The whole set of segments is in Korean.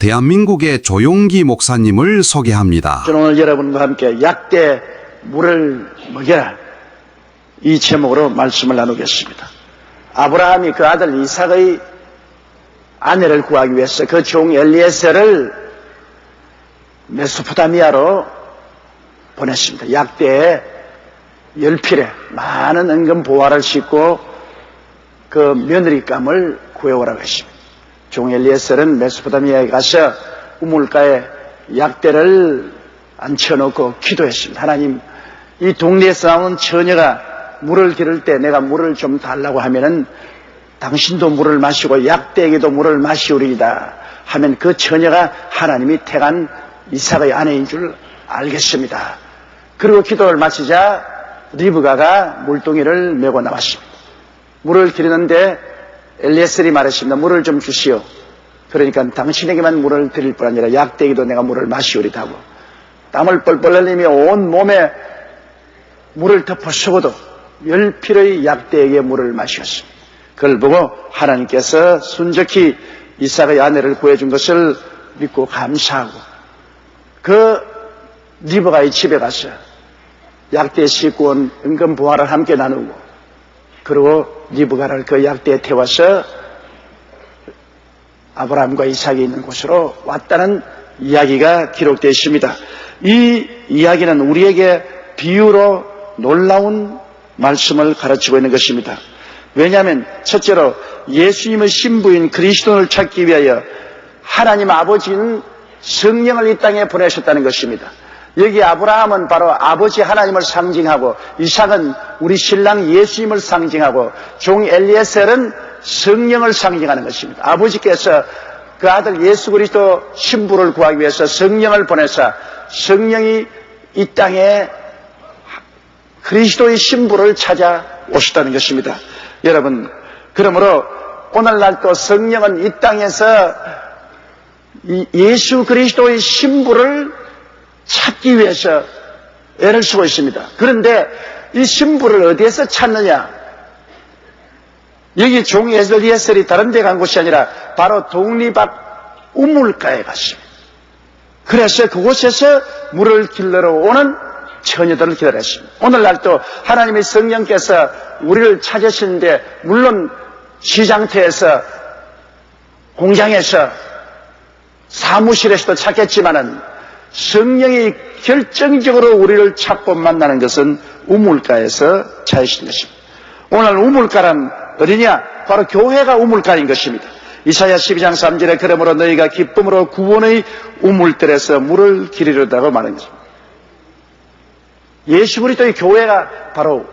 대한민국의 조용기 목사님을 소개합니다. 저는 오늘 여러분과 함께 약대 물을 먹여라, 이 제목으로 말씀을 나누겠습니다. 아브라함이 그 아들 이삭의 아내를 구하기 위해서 그 종 엘리에셀을 메소포타미아로 보냈습니다. 약대에 열필에 많은 은금 보화를 싣고 그 며느리감을 구해오라고 했습니다. 종 엘리에셀은 메소포타미아에 가서 우물가에 약대를 앉혀놓고 기도했습니다. 하나님, 이 동네에서 나오는 처녀가 물을 기를 때 내가 물을 좀 달라고 하면은 당신도 물을 마시고 약대에게도 물을 마시오리이다 하면 그 처녀가 하나님이 택한 이삭의 아내인 줄 알겠습니다. 그리고 기도를 마치자 리브가가 물동이를 메고 나왔습니다. 물을 기르는데 엘리에셀이 말했습니다. 물을 좀 주시오. 그러니까 당신에게만 물을 드릴 뿐 아니라 약대에게도 내가 물을 마시오리다 하고 땀을 뻘뻘 흘리며 온 몸에 물을 덮어 쓰고도 열필의 약대에게 물을 마셨습니다. 그걸 보고 하나님께서 순적히 이삭의 아내를 구해준 것을 믿고 감사하고 그 리브가의 집에 가서 약대에 싣고 온 은금 보화를 함께 나누고 그리고 리브가를 그 약대에 태워서 아브라함과 이삭이 있는 곳으로 왔다는 이야기가 기록되어 있습니다. 이 이야기는 우리에게 비유로 놀라운 말씀을 가르치고 있는 것입니다. 왜냐하면 첫째로 예수님의 신부인 그리스도를 찾기 위하여 하나님 아버지는 성령을 이 땅에 보내셨다는 것입니다. 여기 아브라함은 바로 아버지 하나님을 상징하고 이삭은 우리 신랑 예수님을 상징하고 종 엘리에셀은 성령을 상징하는 것입니다. 아버지께서 그 아들 예수 그리스도 신부를 구하기 위해서 성령을 보내사 성령이 이 땅에 그리스도의 신부를 찾아오셨다는 것입니다. 여러분, 그러므로 오늘날 또 성령은 이 땅에서 예수 그리스도의 신부를 찾기 위해서 애를 쓰고 있습니다. 그런데 이 신부를 어디에서 찾느냐? 여기 종 엘리에셀이 다른 데 간 곳이 아니라 바로 독립 앞 우물가에 갔습니다. 그래서 그곳에서 물을 길러러 오는 처녀들을 기다렸습니다. 오늘날도 하나님의 성령께서 우리를 찾으시는데 물론 시장터에서 공장에서 사무실에서도 찾겠지만은 성령이 결정적으로 우리를 찾고 만나는 것은 우물가에서 찾으시는 것입니다. 오늘 우물가란 어디냐? 바로 교회가 우물가인 것입니다. 이사야 12장 3절에 그러므로 너희가 기쁨으로 구원의 우물들에서 물을 기르려다고 말하는 것입니다. 예수 그리스도의 교회가 바로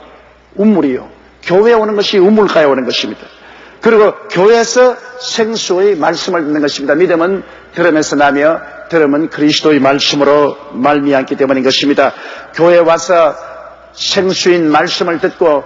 우물이요. 교회에 오는 것이 우물가에 오는 것입니다. 그리고 교회에서 생수의 말씀을 듣는 것입니다. 믿음은 들음에서 나며 들음은 그리스도의 말씀으로 말미암기 때문인 것입니다. 교회에 와서 생수인 말씀을 듣고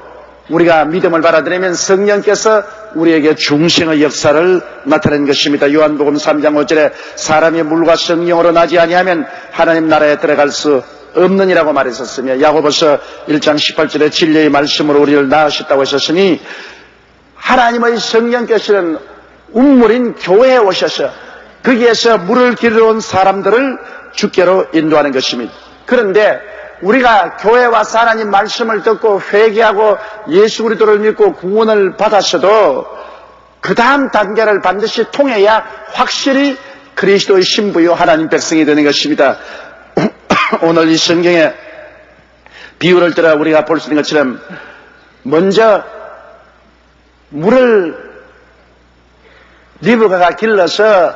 우리가 믿음을 받아들이면 성령께서 우리에게 중생의 역사를 나타낸 것입니다. 요한복음 3장 5절에 사람이 물과 성령으로 나지 아니하면 하나님 나라에 들어갈 수 없느니라고 말했었으며 야고보서 1장 18절에 진리의 말씀으로 우리를 낳으셨다고 하셨으니 하나님의 성령께서는 우물인 교회에 오셔서 거기에서 물을 기르러 온 사람들을 주께로 인도하는 것입니다. 그런데 우리가 교회에 와서 하나님 말씀을 듣고 회개하고 예수 그리스도를 믿고 구원을 받았어도 그 다음 단계를 반드시 통해야 확실히 그리스도의 신부요 하나님 백성이 되는 것입니다. 오늘 이 성경의 비유를 들어 우리가 볼 수 있는 것처럼 먼저 물을 리브가가 길러서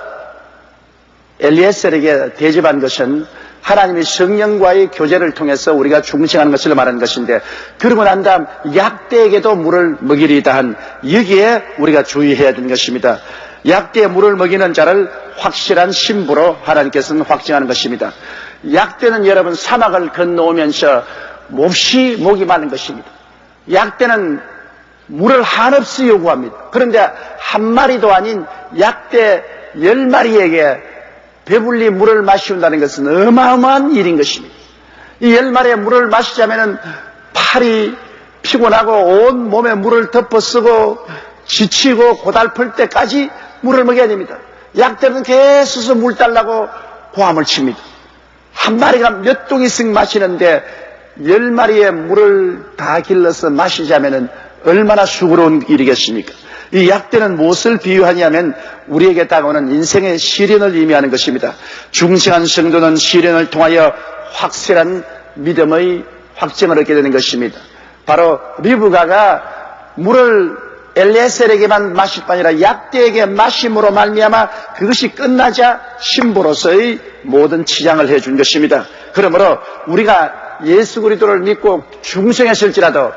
엘리에셀에게 대접한 것은 하나님의 성령과의 교제를 통해서 우리가 중생하는 것을 말하는 것인데 그러고 난 다음 약대에게도 물을 먹이리이다 한 여기에 우리가 주의해야 되는 것입니다. 약대에 물을 먹이는 자를 확실한 신부로 하나님께서는 확증하는 것입니다. 약대는 여러분 사막을 건너오면서 몹시 목이 마른 것입니다. 약대는 물을 한없이 요구합니다. 그런데 한 마리도 아닌 약대 10마리에게 배불리 물을 마시운다는 것은 어마어마한 일인 것입니다. 이 10마리의 물을 마시자면은 팔이 피곤하고 온 몸에 물을 덮어 쓰고 지치고 고달플 때까지 물을 먹여야 됩니다. 약대는 계속 물 달라고 고함을 칩니다. 한 마리가 몇 동이씩 마시는데 10마리의 물을 다 길러서 마시자면은 얼마나 수고로운 일이겠습니까? 이 약대는 무엇을 비유하냐면 우리에게 다가오는 인생의 시련을 의미하는 것입니다. 중생한 성도는 시련을 통하여 확실한 믿음의 확증을 얻게 되는 것입니다. 바로 리브가가 물을 엘리에셀에게만 마실 뿐 아니라 약대에게 마심으로 말미암아 그것이 끝나자 신부로서의 모든 치장을 해준 것입니다. 그러므로 우리가 예수 그리스도를 믿고 중생했을지라도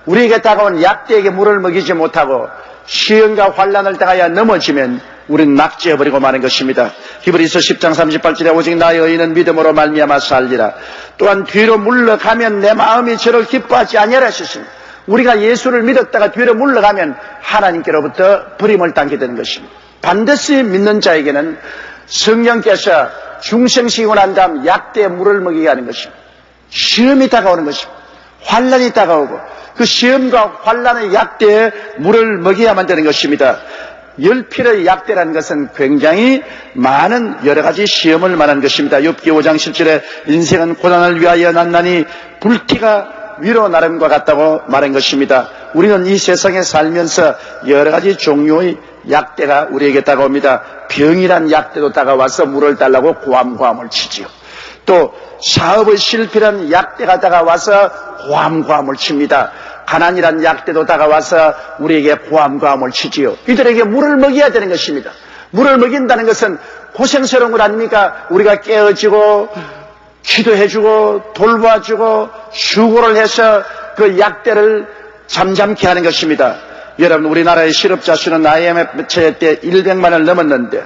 우리에게 다가온 약대에게 물을 먹이지 못하고 시험과 환난을 당하여 넘어지면 우리는 낙제해버리고 마는 것입니다. 히브리서 10장 38절에 오직 나의 의인은 믿음으로 말미암아 살리라. 또한 뒤로 물러가면 내 마음이 저를 기뻐하지 아니하라 하셨습니다. 우리가 예수를 믿었다가 뒤로 물러가면 하나님께로부터 버림을 당게 되는 것입니다. 반드시 믿는 자에게는 성령께서 중생시키고 난 다음 약대에 물을 먹이게 하는 것입니다. 시험이 다가오는 것입니다. 환난이 다가오고 그 시험과 환난의 약대에 물을 먹여야만 되는 것입니다. 열필의 약대라는 것은 굉장히 많은 여러 가지 시험을 말하는 것입니다. 욥기 5장 10절에 인생은 고난을 위하여 났나니 불티가 위로 나름과 같다고 말한 것입니다. 우리는 이 세상에 살면서 여러 가지 종류의 약대가 우리에게 다가옵니다. 병이란 약대도 다가와서 물을 달라고 고함고함을 치지요. 또 사업의 실패란 약대가 다가와서 고함고함을 칩니다. 가난이란 약대도 다가와서 우리에게 고함고함을 치지요. 이들에게 물을 먹여야 되는 것입니다. 물을 먹인다는 것은 고생스러운 것 아닙니까? 우리가 깨어지고 기도해주고 돌봐주고 수고를 해서 그 약대를 잠잠케 하는 것입니다. 여러분, 우리나라의 실업자 수는 IMF 때 100만을 넘었는데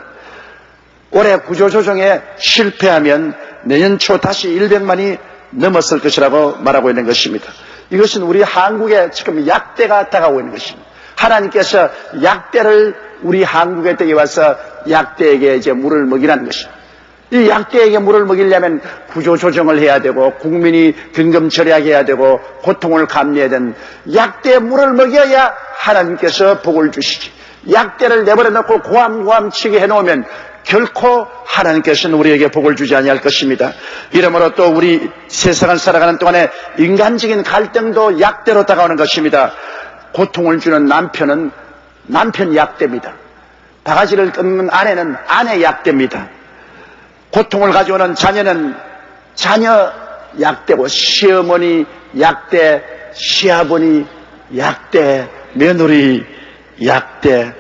올해 구조조정에 실패하면 내년 초 다시 100만이 넘었을 것이라고 말하고 있는 것입니다. 이것은 우리 한국에 지금 약대가 다가오고 있는 것입니다. 하나님께서 약대를 우리 한국에 떼게 와서 약대에게 이제 물을 먹이라는 것입니다. 이 약대에게 물을 먹이려면 구조조정을 해야 되고 국민이 긴급처리하게 해야 되고 고통을 감내해야 되는 약대에 물을 먹여야 하나님께서 복을 주시지. 약대를 내버려 놓고 고함고함 치게 해놓으면 결코 하나님께서는 우리에게 복을 주지 아니할 것입니다. 이러므로 또 우리 세상을 살아가는 동안에 인간적인 갈등도 약대로 다가오는 것입니다. 고통을 주는 남편은 남편 약대입니다. 바가지를 끊는 아내는 아내 약대입니다. 고통을 가져오는 자녀는 자녀 약대고 시어머니 약대, 시아버니 약대, 며느리 약대,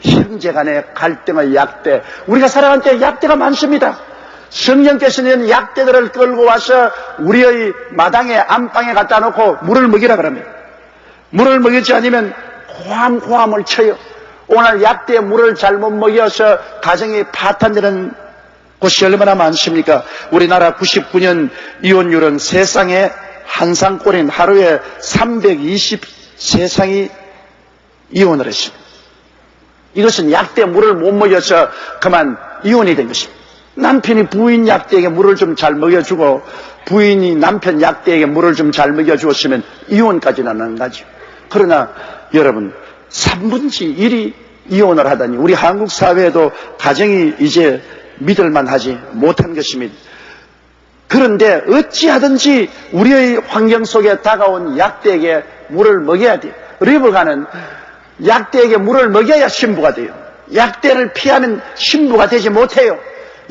형제 간의 갈등의 약대. 우리가 살아갈 때 약대가 많습니다. 성령께서는 약대들을 끌고 와서 우리의 마당에 안방에 갖다 놓고 물을 먹이라 그럽니다. 물을 먹이지 않으면 고함고함을 쳐요. 오늘 약대에 물을 잘못 먹여서 가정이 파탄되는 곳이 얼마나 많습니까? 우리나라 99년 이혼율은 세상에 한 쌍꼴인 하루에 323상이 이혼을 했습니다. 이것은 약대 물을 못 먹여서 그만 이혼이 된 것입니다. 남편이 부인 약대에게 물을 좀 잘 먹여주고 부인이 남편 약대에게 물을 좀 잘 먹여주었으면 이혼까지는 안 가죠. 그러나 여러분 3분의 1이 이혼을 하다니 우리 한국 사회에도 가정이 이제 믿을만 하지 못한 것입니다. 그런데 어찌하든지 우리의 환경 속에 다가온 약대에게 물을 먹여야 돼요. 리브가는 약대에게 물을 먹여야 신부가 돼요. 약대를 피하면 신부가 되지 못해요.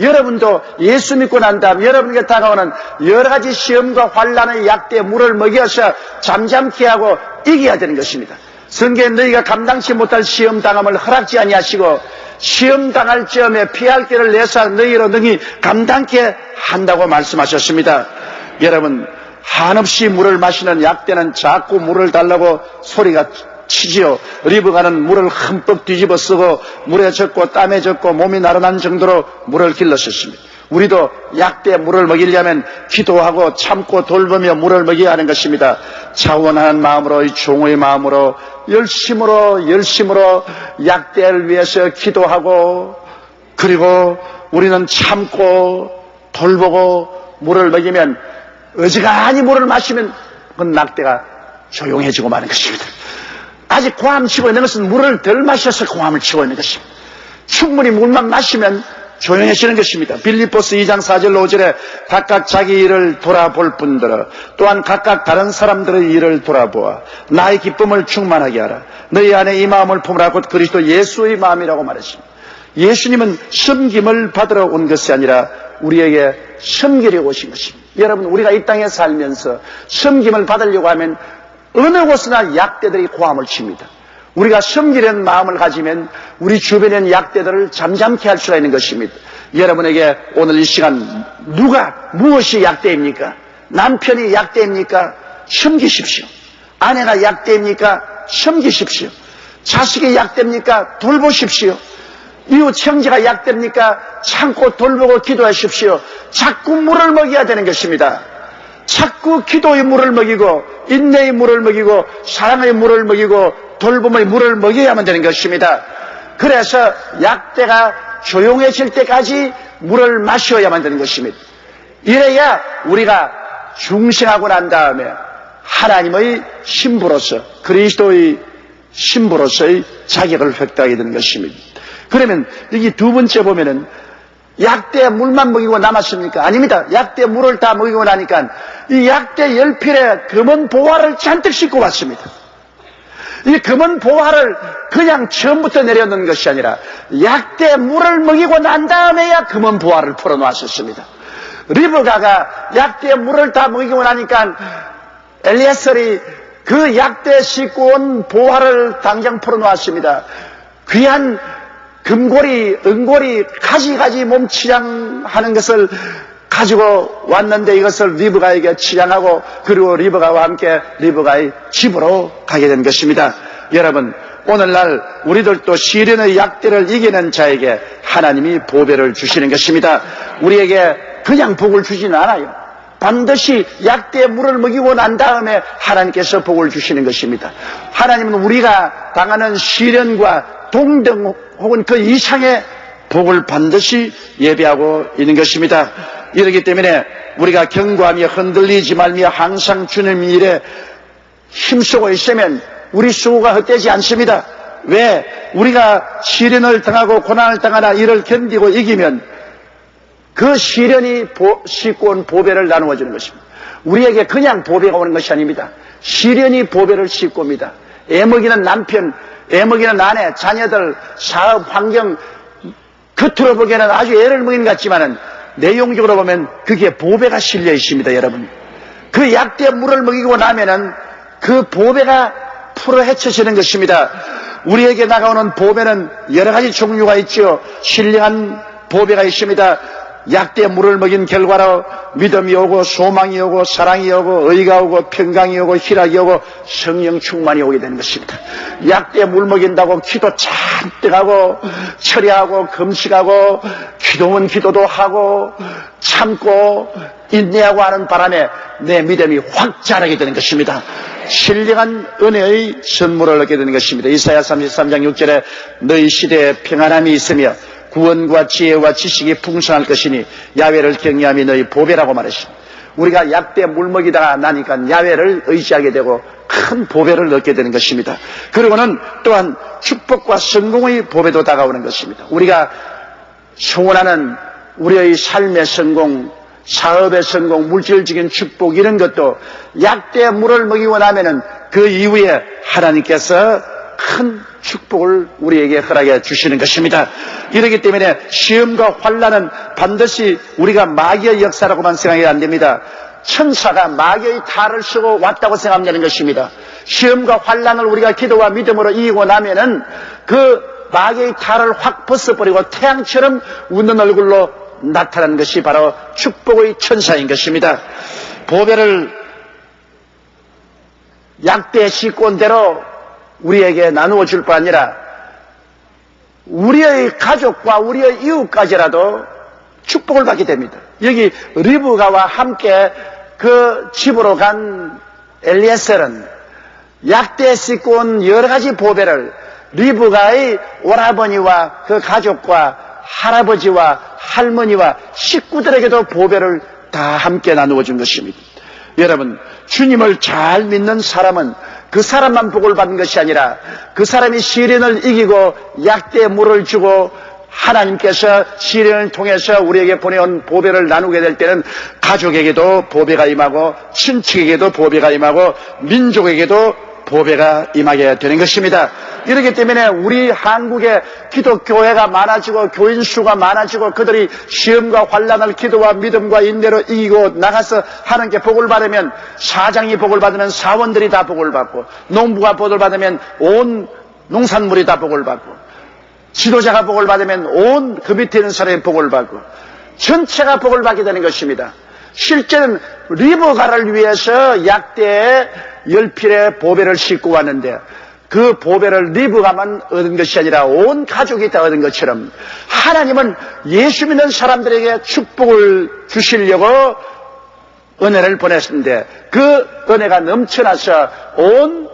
여러분도 예수 믿고 난 다음 여러분에게 다가오는 여러 가지 시험과 환난의 약대에 물을 먹여서 잠잠케 하고 이겨야 되는 것입니다. 성경에 너희가 감당치 못할 시험 당함을 허락지 아니하시고 시험 당할 즈음에 피할 길을 내사 너희로 능히 감당케 한다고 말씀하셨습니다. 여러분, 한없이 물을 마시는 약대는 자꾸 물을 달라고 소리가 치지요. 리브가는 물을 흠뻑 뒤집어 쓰고 물에 젖고 땀에 젖고 몸이 나른한 정도로 물을 길렀었습니다. 우리도 약대에 물을 먹이려면 기도하고 참고 돌보며 물을 먹여야 하는 것입니다. 차원하는 마음으로, 이 종의 마음으로 열심으로 약대를 위해서 기도하고 그리고 우리는 참고 돌보고 물을 먹이면 어지간히 물을 마시면 그 낙대가 조용해지고 마는 것입니다. 아직 고함 치고 있는 것은 물을 덜 마셔서 고함을 치고 있는 것입니다. 충분히 물만 마시면 조용해지는 것입니다. 빌립보스 2장 4절 5절에 각각 자기 일을 돌아볼 뿐더러 또한 각각 다른 사람들의 일을 돌아보아 나의 기쁨을 충만하게 하라. 너희 안에 이 마음을 품으라. 곧 그리스도 예수의 마음이라고 말했습니다. 예수님은 섬김을 받으러 온 것이 아니라 우리에게 섬기려고 오신 것입니다. 여러분, 우리가 이 땅에 살면서 섬김을 받으려고 하면 어느 곳이나 약대들이 고함을 칩니다. 우리가 섬기려는 마음을 가지면 우리 주변에 있는 약대들을 잠잠케 할 수가 있는 것입니다. 여러분에게 오늘 이 시간 무엇이 약대입니까? 남편이 약대입니까? 섬기십시오. 아내가 약대입니까? 섬기십시오. 자식이 약대입니까? 돌보십시오. 이웃 형제가 약대입니까? 참고 돌보고 기도하십시오. 자꾸 물을 먹여야 되는 것입니다. 자꾸 기도의 물을 먹이고 인내의 물을 먹이고 사랑의 물을 먹이고 돌봄의 물을 먹여야만 되는 것입니다. 그래서 약대가 조용해질 때까지 물을 마셔야만 되는 것입니다. 이래야 우리가 중생하고 난 다음에 하나님의 신부로서 그리스도의 신부로서의 자격을 획득하게 되는 것입니다. 그러면 여기 두 번째 보면은 약대 물만 먹이고 남았습니까? 아닙니다. 약대 물을 다 먹이고 나니까 이 약대 열필에 검은 보화를 잔뜩 싣고 왔습니다. 이 검은 보화를 그냥 처음부터 내려놓는 것이 아니라 약대 물을 먹이고 난 다음에야 검은 보화를 풀어놓았었습니다. 리브가가 약대 물을 다 먹이고 나니까 엘리에셀이 그 약대 싣고 온 보화를 당장 풀어놓았습니다. 귀한 금고리, 은고리, 가지가지 몸 치장하는 것을 가지고 왔는데 이것을 리브가에게 치장하고 그리고 리브가와 함께 리브가의 집으로 가게 된 것입니다. 여러분, 오늘날 우리들도 시련의 약대를 이기는 자에게 하나님이 보배를 주시는 것입니다. 우리에게 그냥 복을 주지는 않아요. 반드시 약대에 물을 먹이고 난 다음에 하나님께서 복을 주시는 것입니다. 하나님은 우리가 당하는 시련과 동등 혹은 그 이상의 복을 반드시 예비하고 있는 것입니다. 이렇기 때문에 우리가 경고하며 흔들리지 말며 항상 주님 일에 힘쓰고 있으면 우리 수고가 헛되지 않습니다. 왜? 우리가 시련을 당하고 고난을 당하나 이를 견디고 이기면 그 시련이 싣고 온 보배를 나누어 주는 것입니다. 우리에게 그냥 보배가 오는 것이 아닙니다. 시련이 보배를 싣고 옵니다. 애먹이는 남편, 애먹이는 아내, 자녀들, 사업, 환경, 겉으로 보기에는 아주 애를 먹이는 것 같지만은 내용적으로 보면 그게 보배가 실려 있습니다, 여러분. 그 약대 물을 먹이고 나면은 그 보배가 풀어 헤쳐지는 것입니다. 우리에게 나가오는 보배는 여러 가지 종류가 있죠. 신령한 보배가 있습니다. 약대 물을 먹인 결과로 믿음이 오고 소망이 오고 사랑이 오고 의가 오고 평강이 오고 희락이 오고 성령 충만이 오게 되는 것입니다. 약대 물 먹인다고 기도 잔뜩 하고 철야하고 금식하고 기도는 기도도 하고 참고 인내하고 하는 바람에 내 믿음이 확 자라게 되는 것입니다. 신령한 은혜의 선물을 얻게 되는 것입니다. 이사야 33장 6절에 너희 시대에 평안함이 있으며 구원과 지혜와 지식이 풍성할 것이니 야훼를 경외함이 너희 보배라고 말했습니다. 우리가 약대 물 먹이다가 나니까 야훼를 의지하게 되고 큰 보배를 얻게 되는 것입니다. 그리고는 또한 축복과 성공의 보배도 다가오는 것입니다. 우리가 소원하는 우리의 삶의 성공, 사업의 성공, 물질적인 축복 이런 것도 약대 물을 먹이고 나면은 그 이후에 하나님께서 큰 축복을 우리에게 허락해 주시는 것입니다. 이렇기 때문에 시험과 환난은 반드시 우리가 마귀의 역사라고만 생각해야 안 됩니다. 천사가 마귀의 탈을 쓰고 왔다고 생각하면 되는 것입니다. 시험과 환난을 우리가 기도와 믿음으로 이기고 나면은 그 마귀의 탈을 확 벗어버리고 태양처럼 웃는 얼굴로 나타나는 것이 바로 축복의 천사인 것입니다. 보배를 약대에 싣고 온 대로 우리에게 나누어 줄 뿐 아니라 우리의 가족과 우리의 이웃까지라도 축복을 받게 됩니다. 여기 리브가와 함께 그 집으로 간 엘리에셀은 약대에 싣고 온 여러 가지 보배를 리브가의 오라버니와 그 가족과 할아버지와 할머니와 식구들에게도 보배를 다 함께 나누어 준 것입니다. 여러분, 주님을 잘 믿는 사람은 그 사람만 복을 받는 것이 아니라 그 사람이 시련을 이기고 약대에 물을 주고 하나님께서 시련을 통해서 우리에게 보내온 보배를 나누게 될 때는 가족에게도 보배가 임하고 친척에게도 보배가 임하고 민족에게도 보배가 임하게 되는 것입니다. 이렇기 때문에 우리 한국의 기독교회가 많아지고 교인 수가 많아지고 그들이 시험과 환난을 기도와 믿음과 인내로 이기고 나가서 하나님께 복을 받으면 사장이 복을 받으면 사원들이 다 복을 받고 농부가 복을 받으면 온 농산물이 다 복을 받고 지도자가 복을 받으면 온 그 밑에 있는 사람이 복을 받고 전체가 복을 받게 되는 것입니다. 실제는 리브가를 위해서 약대에 열필의 보배를 싣고 왔는데 그 보배를 리브가만 얻은 것이 아니라 온 가족이 다 얻은 것처럼 하나님은 예수 믿는 사람들에게 축복을 주시려고 은혜를 보냈는데 그 은혜가 넘쳐나서 온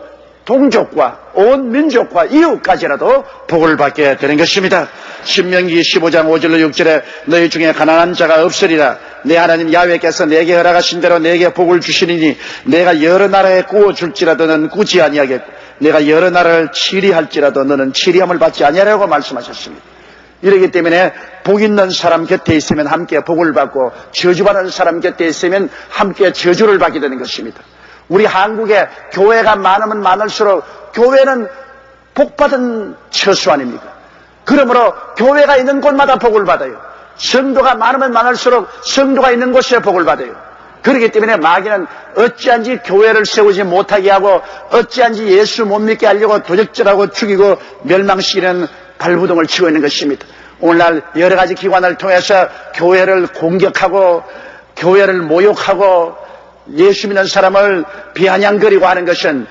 동족과 온 민족과 이웃까지라도 복을 받게 되는 것입니다. 신명기 15장 5절로 6절에 너희 중에 가난한 자가 없으리라. 내 하나님 야훼께서 내게 허락하신 대로 내게 복을 주시리니 내가 여러 나라에 구워줄지라도 너는 꾸지 아니하겠고 내가 여러 나라를 치리할지라도 너는 치리함을 받지 아니하라고 말씀하셨습니다. 이러기 때문에 복 있는 사람 곁에 있으면 함께 복을 받고 저주받는 사람 곁에 있으면 함께 저주를 받게 되는 것입니다. 우리 한국에 교회가 많으면 많을수록 교회는 복받은 처수 아닙니까? 그러므로 교회가 있는 곳마다 복을 받아요. 성도가 많으면 많을수록 성도가 있는 곳에 복을 받아요. 그렇기 때문에 마귀는 어찌한지 교회를 세우지 못하게 하고 어찌한지 예수 못 믿게 하려고 도적질하고 죽이고 멸망시키는 발부동을 치고 있는 것입니다. 오늘날 여러 가지 기관을 통해서 교회를 공격하고 교회를 모욕하고 예수 믿는 사람을 비아냥거리고 하는 것은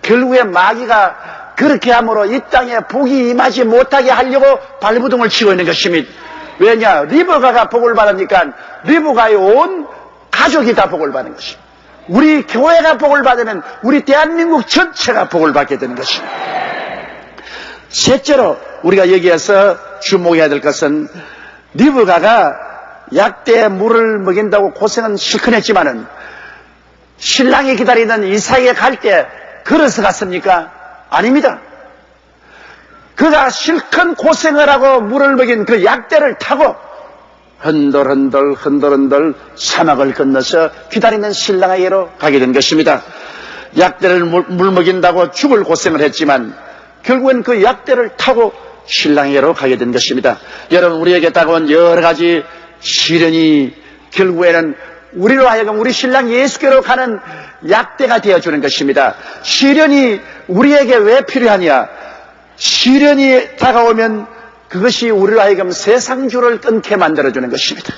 결국에 마귀가 그렇게 함으로 이 땅에 복이 임하지 못하게 하려고 발부동을 치고 있는 것입니다. 왜냐? 리브가가 복을 받으니까 리브가의 온 가족이 다 복을 받는 것입니다. 우리 교회가 복을 받으면 우리 대한민국 전체가 복을 받게 되는 것입니다. 셋째로 우리가 여기에서 주목해야 될 것은 리브가가 약대에 물을 먹인다고 고생은 실컷 했지만은 신랑이 기다리는 이삭에게 갈 때 걸어서 갔습니까? 아닙니다. 그가 실컷 고생을 하고 물을 먹인 그 약대를 타고 흔들흔들 사막을 건너서 기다리는 신랑에게로 가게 된 것입니다. 약대를 물 먹인다고 죽을 고생을 했지만 결국엔 그 약대를 타고 신랑에게로 가게 된 것입니다. 여러분, 우리에게 다가온 여러 가지 시련이 결국에는 우리로 하여금 우리 신랑 예수께로 가는 약대가 되어주는 것입니다. 시련이 우리에게 왜 필요하냐? 시련이 다가오면 그것이 우리로 하여금 세상주를 끊게 만들어주는 것입니다.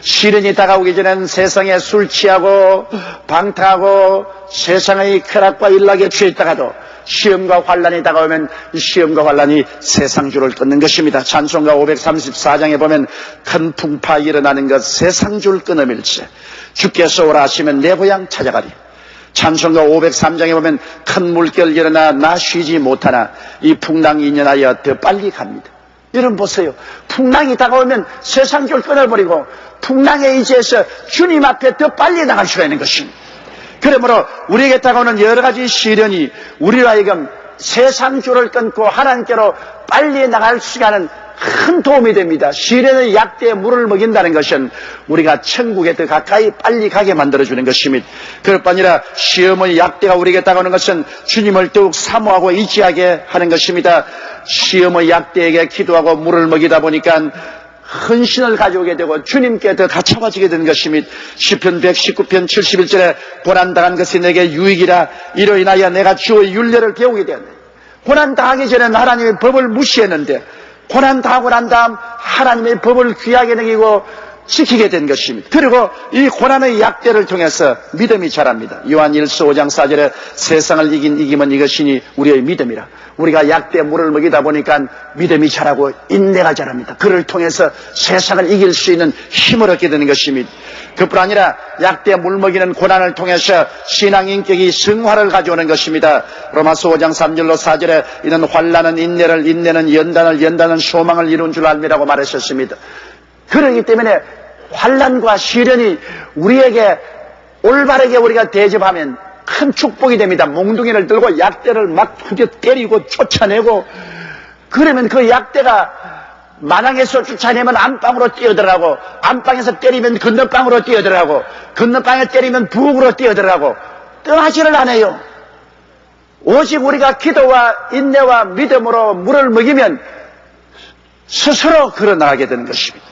시련이 다가오기 전에는 세상에 술 취하고 방탕하고 세상의 쾌락과 일락에 취해 있다가도 시험과 환란이 다가오면 이 시험과 환란이 세상주를 끊는 것입니다. 찬송가 534장에 보면 큰 풍파 일어나는 것 세상주를 끊어밀세 주께서 오라 하시면 내 고향 찾아가리. 찬송가 503장에 보면 큰 물결 일어나 나 쉬지 못하나 이 풍랑이 인연하여 더 빨리 갑니다. 여러분 보세요. 풍랑이 다가오면 세상주를 끊어버리고 풍랑에 의지해서 주님 앞에 더 빨리 나갈 수가 있는 것입니다. 그러므로 우리에게 다가오는 여러 가지 시련이 우리로 하여금 세상주를 끊고 하나님께로 빨리 나갈 시간은 큰 도움이 됩니다. 시련의 약대에 물을 먹인다는 것은 우리가 천국에 더 가까이 빨리 가게 만들어주는 것입니다. 그럴 뿐 아니라 시험의 약대가 우리에게 다가오는 것은 주님을 더욱 사모하고 의지하게 하는 것입니다. 시험의 약대에게 기도하고 물을 먹이다 보니까 헌신을 가져오게 되고 주님께 더 가까워지게 되는 것입니다. 시편 119편 71절에 고난당한 것이 내게 유익이라 이로 인하여 내가 주의 율례를 배우게 되었네. 고난당하기 전에 하나님의 법을 무시했는데 고난당하고 난 다음 하나님의 법을 귀하게 여기고 지키게 된 것입니다. 그리고 이 고난의 약대를 통해서 믿음이 자랍니다. 요한 1서 5장 4절에 세상을 이긴 이김은 이것이니 우리의 믿음이라. 우리가 약대에 물을 먹이다 보니까 믿음이 자라고 인내가 자랍니다. 그를 통해서 세상을 이길 수 있는 힘을 얻게 되는 것입니다. 그뿐 아니라 약대에 물 먹이는 고난을 통해서 신앙 인격이 승화를 가져오는 것입니다. 로마서 5장 3절로 4절에 이는 환난은 인내를, 인내는 연단을, 연단은 소망을 이룬 줄 알미라고 말하셨습니다. 그렇기 때문에 환난과 시련이 우리에게 올바르게 우리가 대접하면 큰 축복이 됩니다. 몽둥이를 들고 약대를 막 후려 때리고 쫓아내고 그러면 그 약대가 마당에서 쫓아내면 안방으로 뛰어들어가고, 안방에서 때리면 건너방으로 뛰어들어가고, 건너방에 때리면 부엌으로 뛰어들어가고, 떠나지를 않아요. 오직 우리가 기도와 인내와 믿음으로 물을 먹이면 스스로 걸어나가게 되는 것입니다.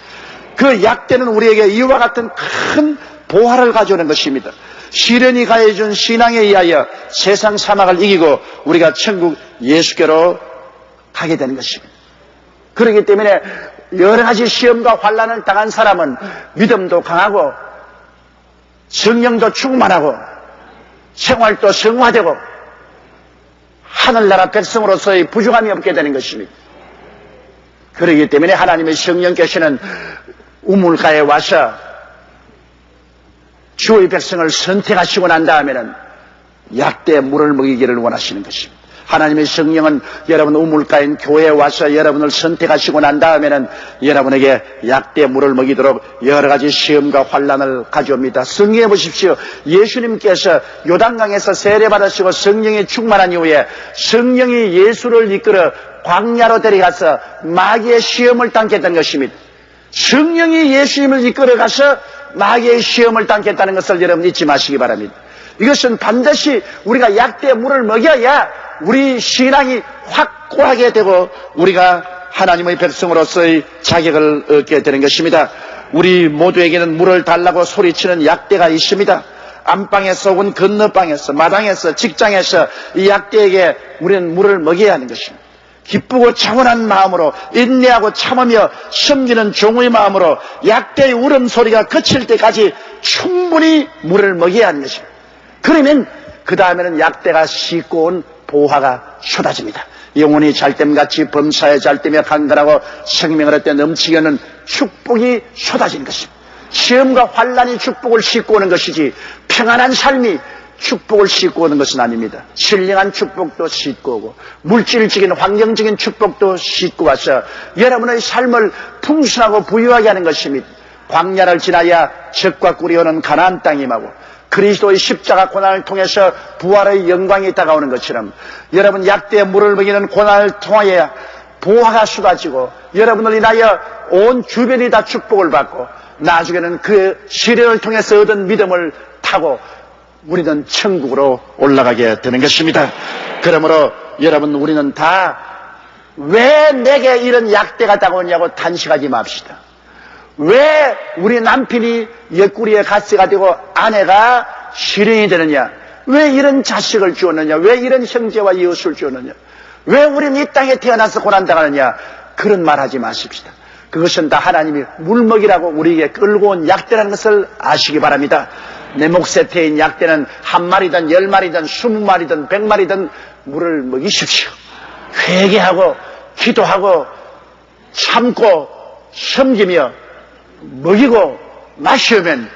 그 약대는 우리에게 이와 같은 큰 보화를 가져오는 것입니다. 시련이 가해준 신앙에 의하여 세상 사막을 이기고 우리가 천국 예수께로 가게 되는 것입니다. 그렇기 때문에 여러 가지 시험과 환난을 당한 사람은 믿음도 강하고 성령도 충만하고 생활도 성화되고 하늘나라 백성으로서의 부족함이 없게 되는 것입니다. 그렇기 때문에 하나님의 성령께서는 우물가에 와서 주의 백성을 선택하시고 난 다음에는 약대에 물을 먹이기를 원하시는 것입니다. 하나님의 성령은 여러분 우물가인 교회에 와서 여러분을 선택하시고 난 다음에는 여러분에게 약대에 물을 먹이도록 여러 가지 시험과 환난을 가져옵니다. 성경에 보십시오. 예수님께서 요단강에서 세례받으시고 성령이 충만한 이후에 성령이 예수를 이끌어 광야로 데려가서 마귀의 시험을 당게 했던 것입니다. 성령이 예수님을 이끌어가서 마귀의 시험을 당겠다는 것을 여러분 잊지 마시기 바랍니다. 이것은 반드시 우리가 약대에 물을 먹여야 우리 신앙이 확고하게 되고 우리가 하나님의 백성으로서의 자격을 얻게 되는 것입니다. 우리 모두에게는 물을 달라고 소리치는 약대가 있습니다. 안방에서 혹은 건너방에서 마당에서 직장에서 이 약대에게 우리는 물을 먹여야 하는 것입니다. 기쁘고 차분한 마음으로 인내하고 참으며 섬기는 종의 마음으로 약대의 울음소리가 그칠 때까지 충분히 물을 먹여야 하는 것입니다. 그러면 그 다음에는 약대가 씻고 온 보화가 쏟아집니다. 영혼이 잘됨같이 범사에 잘되며 강건하고 생명을 얻되 넘치게 하는 축복이 쏟아지는 것입니다. 시험과 환난이 축복을 싣고 오는 것이지 평안한 삶이 축복을 싣고 오는 것은 아닙니다. 신령한 축복도 싣고 오고 물질적인 환경적인 축복도 싣고 와서 여러분의 삶을 풍성하고 부유하게 하는 것입니다. 광야를 지나야 적과 꿀이 오는 가나안 땅임하고 그리스도의 십자가 고난을 통해서 부활의 영광이 다가오는 것처럼 여러분 약대에 물을 먹이는 고난을 통하여 보화가 쏟아지고 여러분을 인하여 온 주변이 다 축복을 받고 나중에는 그 시련을 통해서 얻은 믿음을 타고 우리는 천국으로 올라가게 되는 것입니다. 그러므로 여러분 우리는 다 왜 내게 이런 약대가 다가오냐고 탄식하지 맙시다. 왜 우리 남편이 옆구리에 가스가 되고 아내가 실행이 되느냐? 왜 이런 자식을 주었느냐? 왜 이런 형제와 이웃을 주었느냐? 왜 우리는 이 땅에 태어나서 고난당하느냐? 그런 말 하지 마십시다. 그것은 다 하나님이 물먹이라고 우리에게 끌고 온 약대라는 것을 아시기 바랍니다. 내 몫에 태인 약대는 한 마리든 10마리든 20마리든 100마리든 물을 먹이십시오. 회개하고 기도하고 참고 섬기며 먹이고 마시면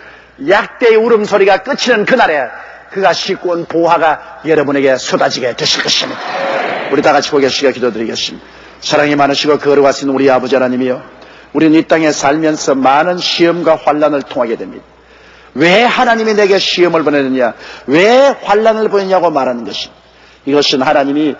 약대의 울음소리가 끝이는 그날에 그가 싣고 온 보화가 여러분에게 쏟아지게 되실 것입니다. 우리 다 같이 고개시켜 기도드리겠습니다. 사랑이 많으시고 거룩하신 우리 아버지 하나님이여, 우리는 이 땅에 살면서 많은 시험과 환난을 통하게 됩니다. 왜 하나님이 내게 시험을 보내느냐, 왜 환난을 보내냐고 말하는 것입니다. 이것은 하나님이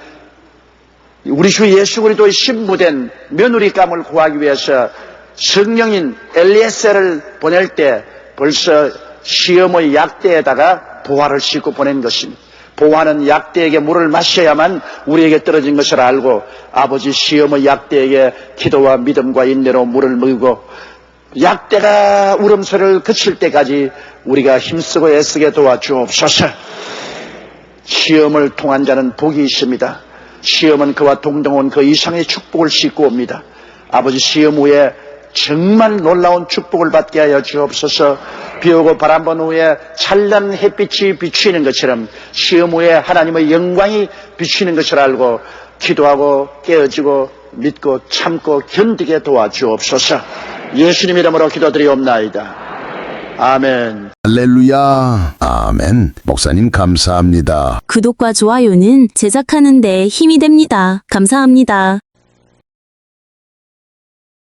우리 주 예수 그리스도의 신부된 며느리감을 구하기 위해서 성령인 엘리에셀을 보낼 때 벌써 시험의 약대에다가 보화를 싣고 보낸 것입니다. 보화는 약대에게 물을 마셔야만 우리에게 떨어진 것을 알고 아버지 시험의 약대에게 기도와 믿음과 인내로 물을 먹이고 약대가 울음소리를 그칠 때까지 우리가 힘쓰고 애쓰게 도와주옵소서. 시험을 통한 자는 복이 있습니다. 시험은 그와 동등한 그 이상의 축복을 싣고 옵니다. 아버지 시험 후에 정말 놀라운 축복을 받게 하여 주옵소서. 비오고 바람 분 후에 찬란한 햇빛이 비추이는 것처럼 시험 후에 하나님의 영광이 비추이는 것을 알고 기도하고 깨어지고 믿고 참고 견디게 도와주옵소서. 예수님 이름으로 기도드리옵나이다. 아멘. 할렐루야. 아멘. 목사님 감사합니다. 구독과 좋아요는 제작하는 데 힘이 됩니다. 감사합니다.